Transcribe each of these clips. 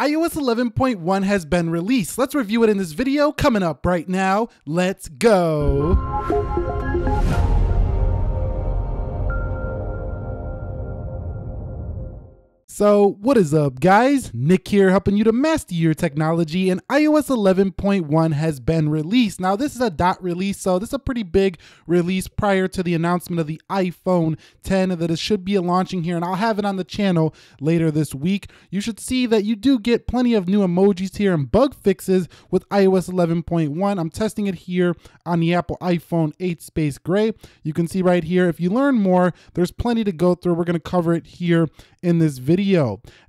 iOS 11.1 has been released. Let's review it in this video coming up right now. Let's go. So what is up, guys? Nick here, helping you to master your technology, and iOS 11.1 has been released. Now this is a dot release, so this is a pretty big release prior to the announcement of the iPhone 10 that it should be launching here, and I'll have it on the channel later this week. You should see that you do get plenty of new emojis here and bug fixes with iOS 11.1. I'm testing it here on the Apple iPhone 8 Space Gray. You can see right here, if you learn more, there's plenty to go through. We're going to cover it here in this video.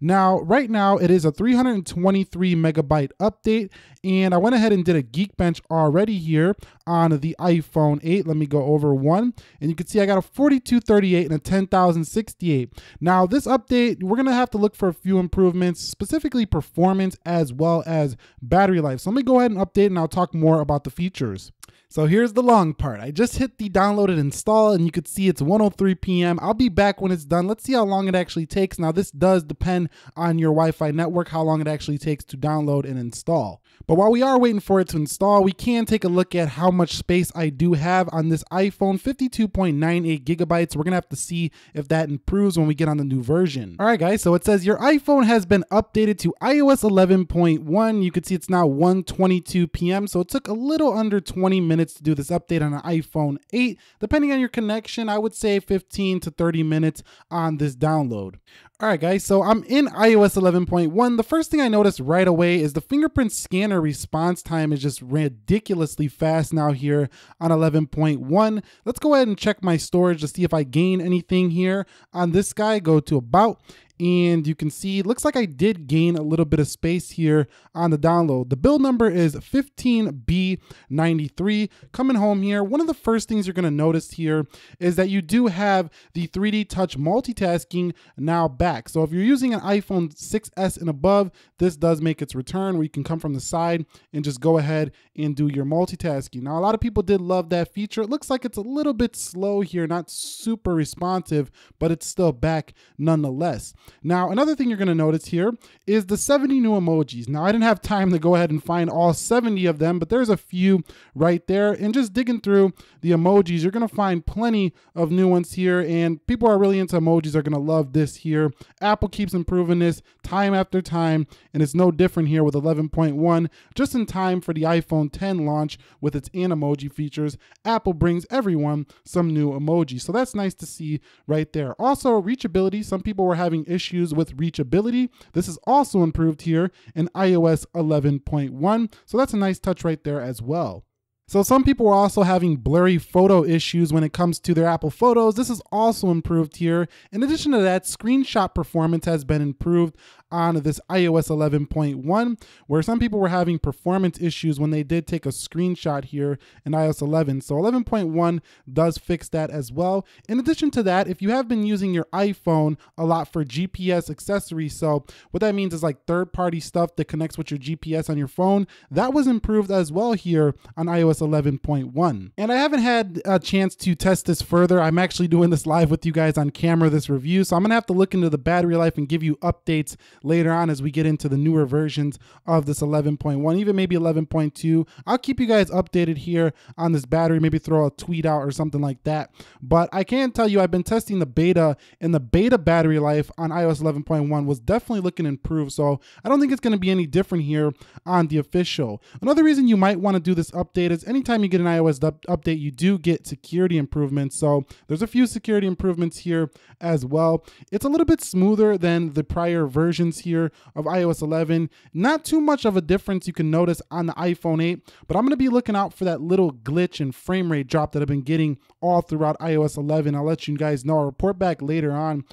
Now, right now, it is a 323 megabyte update, and I went ahead and did a Geekbench already here on the iPhone 8. Let me go over one, and you can see I got a 4238 and a 10,068. Now, this update, we're gonna have to look for a few improvements, specifically performance as well as battery life. So let me go ahead and update, and I'll talk more about the features. So here's the long part. I just hit the download and install, and you can see it's 1:03 p.m. I'll be back when it's done. Let's see how long it actually takes. Now this does depend on your Wi-Fi network, how long it actually takes to download and install. But while we are waiting for it to install, we can take a look at how much space I do have on this iPhone, 52.98 gigabytes. We're gonna have to see if that improves when we get on the new version. All right, guys, so it says your iPhone has been updated to iOS 11.1. You can see it's now 1:22 p.m. So it took a little under 20 minutes to do this update on an iPhone 8. Depending on your connection, I would say 15 to 30 minutes on this download. All right, guys, so I'm in iOS 11.1. The first thing I noticed right away is the fingerprint scanner response time is just ridiculously fast now here on 11.1. Let's go ahead and check my storage to see if I gain anything here on this guy. Go to About. And you can see, it looks like I did gain a little bit of space here on the download. The build number is 15B93. Coming home here, one of the first things you're going to notice here is that you do have the 3D touch multitasking now back. So if you're using an iPhone 6S and above, this does make its return where you can come from the side and just go ahead and do your multitasking. Now, a lot of people did love that feature. It looks like it's a little bit slow here, not super responsive, but it's still back nonetheless. Now, another thing you're going to notice here is the 70 new emojis. Now, I didn't have time to go ahead and find all 70 of them, but there's a few right there. And just digging through the emojis, you're going to find plenty of new ones here. And people are really into emojis are going to love this here. Apple keeps improving this time after time, and it's no different here with 11.1. Just in time for the iPhone 10 launch with its Emoji features, Apple brings everyone some new emojis. So that's nice to see right there. Also, reachability. Some people were having issues with reachability. This is also improved here in iOS 11.1. So that's a nice touch right there as well. So some people are also having blurry photo issues when it comes to their Apple Photos. This is also improved here. In addition to that, screenshot performance has been improved on this iOS 11.1, where some people were having performance issues when they did take a screenshot here in iOS 11. So 11.1 does fix that as well. In addition to that, if you have been using your iPhone a lot for GPS accessories, so what that means is like third-party stuff that connects with your GPS on your phone, that was improved as well here on iOS 11.1. And I haven't had a chance to test this further. I'm actually doing this live with you guys on camera, this review, so I'm gonna have to look into the battery life and give you updates later on as we get into the newer versions of this 11.1, even maybe 11.2. I'll keep you guys updated here on this battery, maybe throw a tweet out or something like that. But I can tell you I've been testing the beta, and the beta battery life on iOS 11.1 was definitely looking improved. So I don't think it's gonna be any different here on the official. Another reason you might wanna do this update is anytime you get an iOS update, you do get security improvements. So there's a few security improvements here as well. It's a little bit smoother than the prior versions here of iOS 11. Not too much of a difference you can notice on the iPhone 8, but I'm going to be looking out for that little glitch and frame rate drop that I've been getting all throughout iOS 11. I'll let you guys know. I'll report back later on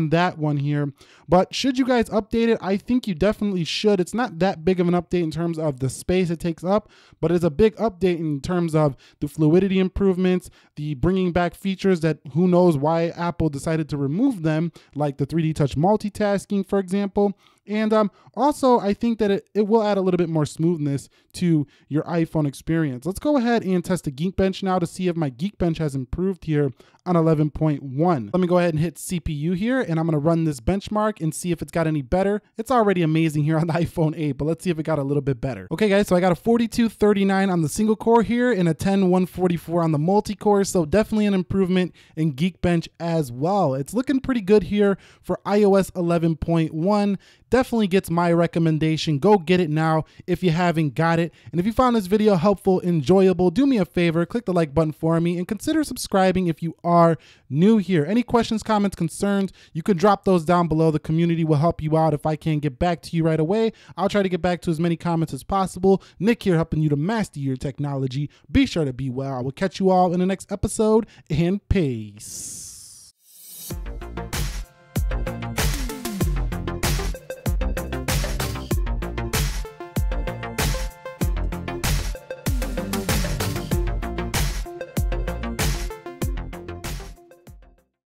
that one here. But should you guys update it? I think you definitely should. It's not that big of an update in terms of the space it takes up, but it's a big update in terms of the fluidity improvements, the bringing back features that who knows why Apple decided to remove them, like the 3D touch multitasking, for example. And also, I think that it will add a little bit more smoothness to your iPhone experience. Let's go ahead and test the Geekbench now to see if my Geekbench has improved here on 11.1. Let me go ahead and hit CPU here, and I'm gonna run this benchmark and see if it's got any better. It's already amazing here on the iPhone 8, but let's see if it got a little bit better. Okay guys, so I got a 4239 on the single core here and a 10144 on the multi-core, so definitely an improvement in Geekbench as well. It's looking pretty good here for iOS 11.1. Definitely gets my recommendation. Go get it now if you haven't got it. And if you found this video helpful, enjoyable, do me a favor, click the like button for me and consider subscribing if you are new here. Any questions, comments, concerns, you can drop those down below. The community will help you out. If I can't get back to you right away, I'll try to get back to as many comments as possible. Nick here, helping you to master your technology. Be sure to be well. I will catch you all in the next episode, and peace.